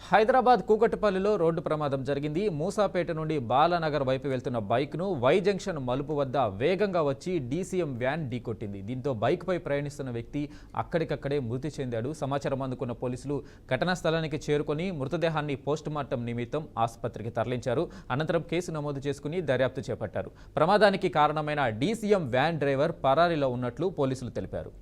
హైదరాబాద్ కూకట్పల్లిలో రోడ్డు ప్రమాదం జరిగింది. మూసాపేట నుండి బాలానగర్ వైపు వెళ్తున్న బైక్ను వై జంక్షన్ మలుపు వద్ద వేగంగా వచ్చి డీసీఎం వ్యాన్ ఢీకొట్టింది. దీంతో బైక్పై ప్రయాణిస్తున్న వ్యక్తి అక్కడికక్కడే మృతి చెందాడు. సమాచారం అందుకున్న పోలీసులు ఘటనా స్థలానికి చేరుకొని మృతదేహాన్ని పోస్టుమార్టం నిమిత్తం ఆసుపత్రికి తరలించారు. అనంతరం కేసు నమోదు చేసుకుని దర్యాప్తు చేపట్టారు. ప్రమాదానికి కారణమైన డీసీఎం వ్యాన్ డ్రైవర్ పరారీలో ఉన్నట్లు పోలీసులు తెలిపారు.